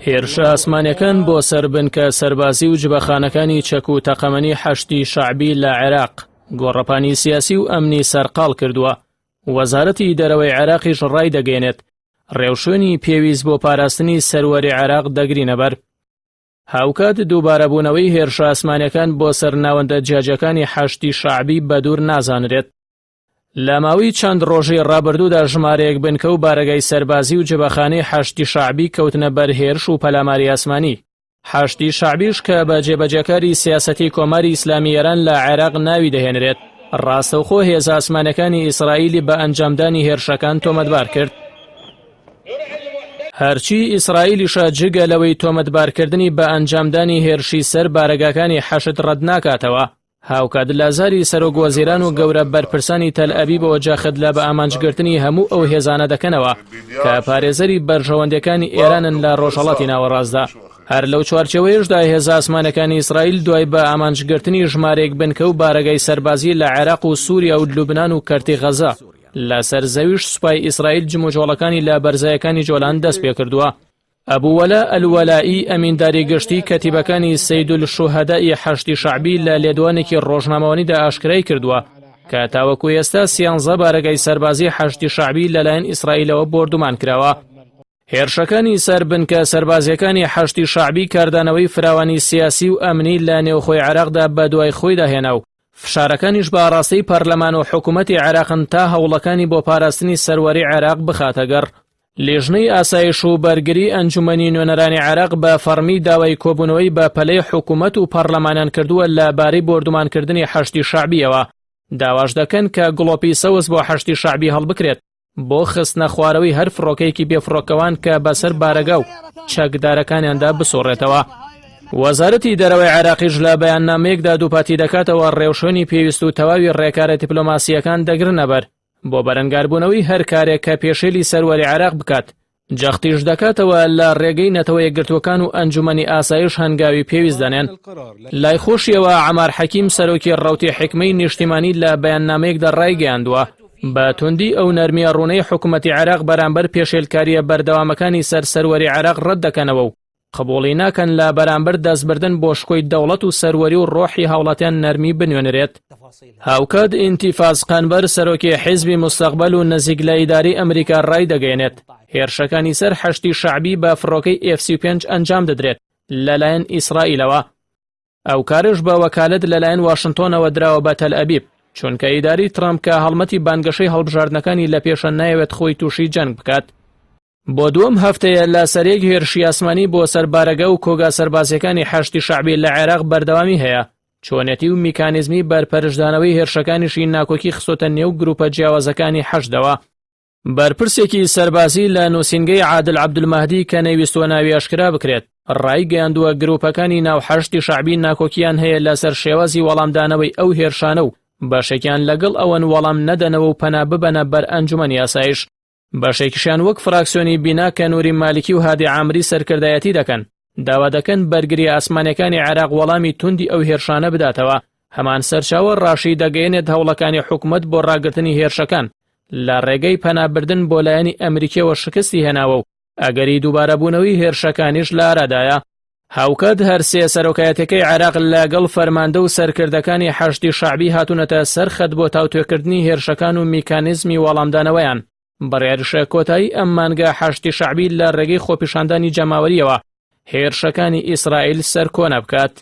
هێرشە ئاسمانیەکان بۆ سەربن کە سەربازی و جبەخانەکانی چەک و تەقەمەنی حەشتی شەعبی لە عێراق گۆڕەپانی سیاسی و ئەمنی سەرقاڵ کردووە. وەزارەتی دەرەوەی عێراقیش ڕای دەگەێنێت ڕێوشوێنی پێویست بۆ پاراستنی سەروەری عێراق دەگرینە بەر. هاوکات دووبارەبوونەوەی هێرشە ئاسمانیەکان بۆ سەر ناوەندە جیاجەکانی حەشتی شەعبی بەدوور نازانرێت. لە ماوەی چەند ڕۆژی ڕابردوودا ژمارەیەک بنکە و بارگای سەربازی و جبەخانەی حەشتی شەعبی کەوتنە بەر هێرش و پەلاماری ئاسمانی. حەشتی شەعبیش کە بە جێبەجێکاری سیاسەتی کۆماری ئیسلامی ئێران لە عێراق ناوی دەهێنرێت، ڕاستەوخۆ هێزە ئاسمانەکانی ئیسرائیلی بە ئەنجامدانی هێرشەکان تۆمەتبار کرد. هەرچی ئیسرائیلیشە جگە لەوەی تۆمەتبارکردنی بە ئەنجامدانی هێرشی سەر بارگاکانی حەشت ڕەت ناکاتەوە. هاوکات لازاری سەرۆک وەزیران و گەورە بەرپرسانی تەل ئەبیبەوە جاخت لە بە ئامانجگرتنی هەموو ئەو هێزانە دەکەنەوە کە پارێزەری بەرژەوەندەکانی ئێرانن لە ڕۆژهەڵاتی ناوەڕاستدا. هەر لەو چوارچەوەیەشدا هێزە ئاسمانەکانی ئیسرائیل دوای بە ئامانجگرتنی ژمارەیەک بنکە و بارگای سەربازی لە عێراق و سووریا و لوبنان و کەرتی غەزا لە سەرزەویش سوپای ئیسرائیل جموجۆڵەکانی لە بەرزایەکانی جۆلان دەست پێ کردووە. ئەبووەلا ئەلوەلائی ئەمینداری گشتی کەتیبەکانی سەیدولشوهەدای حەشتی شەعبی لە لێدوانێکی ڕۆژنامەوەنیدا ئاشکرای کردووە کە تاوەکو ئێستا 13 بارگای سەربازی حەشتی شەعبی لەلایەن ئیسرائیلەوە بردومان کراوە. هێرشەکانی سەربنکە سەربازیەکانی حەشتی شەعبی کاردانەوەی فراوانی سیاسی و ئەمنی لە نێوخۆی عێراقدا بە دوای خۆی داهێنا و فشارەکانیش بە ڕاستی پەرلەمان و حکوومەتی عێراقن تا هەوڵەکانی بۆ پاراستنی سەروەری عێراق بخاتە گەڕ. لێژنەی ئاسایش و بەرگری ئەنجومەنی نوێنەرانی عێراق بە فەرمی داوای کۆبوونەوەی بە پەلەی حکوومەت و پەرلەمانیان کردووە لەبارەی بردومانکردنی حەشتی شەعبیەوە. داواش دەکەن کە گڵۆپی سەوز بۆ حەشتی شەعبی هەڵبکرێت بۆ خستنە خوارەوەی هەر فڕۆکەیەکی بێفڕۆکەوان کە بەسەر بارەگا و چەکدارەکانیاندا بسۆڕێتەوە. وەزارەتی دەرەوەی عێراقیش لە بەیاننامەیەکدا دووپاتی دەکاتەوە ڕێوشێنی پێویست و تەواوی ڕێکارە دیپلۆماسیەکان دەگرنە بەر بۆ بەرەنگاربوونەوەی هەر کارێک کە پێشێلی سەروەری عێراق بکات. جەختیش دەکاتەوە لە ڕێگەی نەتەوە یەکگرتوەکان و ئەنجومەنی ئاسایش هەنگاوی پێویست دەنێن. لای خۆشیەوە عەمار حەکیم سەرۆکی ڕەوتی حکمەی نیشتیمانی لە بەیاننامەیەکدا ڕایگەیاندووە بە توندی ئەو نەرمیە ڕوونەی حکوومەتی عێراق بەرامبەر پێشێلکاریە بەردەوامەکانی سەروەری عێراق ڕەت دەکەنەوە و قبوڵی ناکەن لە بەرامبەر دەستبردن بۆ شکۆی دەوڵەت و سەروەری و ڕۆحی هاوڵاتیان نەرمی بنوێنرێت. هاوکات ئینتیفاز قەنبەر سەرۆکی حیزبی مستەقبەل و نزیک لە ئیداری ئەمریکا ڕای دەگەێنێت هێرشەکانی سەر حەشتی شەعبی بە فڕۆکەی F-35 ئەنجام دەدرێت لەلایەن ئیسرائیلەوە. ئەو کارش بە وەکالەت لەلایەن واشنتۆنەوە دراوە بە تەل ئەبیب چونکە ئیداری ترامپ کە هەڵمەتی بانگەشەی هەڵبژاردنەکانی لە پێشە نایەوێت خۆی تووشی جەنگ بکات. بۆ دووەم هەفتەیە لە سەرێک هێرشی ئاسمانی بۆ سەربارەگە و کۆگا سەربازیەکانی حەشتی شەعبی لە عێراق بەردەوامی هەیە. چۆنێتی و میکانیزمی بەرپەرشدانەوەی هێرشەکانیشی ناکۆکی خسۆتە نێو گروپە جیاوازەکانی حەشدەوە. بەرپرسێکی سەربازی لە نووسینگەی عادل عەبدولمەهدی کە نەیویستوە ناوی ئاشکرا بکرێت ڕای گەیاندووە گروپەکانی ناو حەشتی شەعبی ناکۆکیان هەیە لەسەر شێوازی وەڵامدانەوەی ئەو هێرشانە و بەشێکیان لەگەڵ ئەوەن وەڵام نەدەنەوە و پەنا ببەنە بەر ئەنجومەنی ئاسایش. بەشێکیشیان وەک فراکسیۆنی بینا کە نووری مالیکی و هادی عامری سەرکردایەتی دەکەن داوا دەکەن بەرگری ئاسمانیەکانی عێراق وەڵامی توندی ئەو هێرشانە بداتەوە. هەمان سەرچاوە ڕاشی دەگەیەنێت هەوڵەکانی حکوومەت بۆ ڕاگرتنی هێرشەکان لە ڕێگەی پەنابردن بۆ لایەنی ئەمریکیەوە شکستی هێناوە و ئەگەری دووبارەبوونەوەی هێرشەکانیش لە ئارادایە. هاوکات هەرسێ سەرۆکایەتەکەی عێراق لەگەڵ فەرماندە و سەرکردەکانی حەشتی شەعبی هاتوونەتە سەرخەت بۆ تاوتوێکردنی هێرشەکان و میکانیزمی وەڵامدانەوەیان. بڕیارشە کۆتایی ئەم مانگە حەشتی شەعبی لە ڕێگەی خۆپیشاندانی جەماوەریەوە هێرشەکانی ئیسرائیل سەرکۆنە بکات.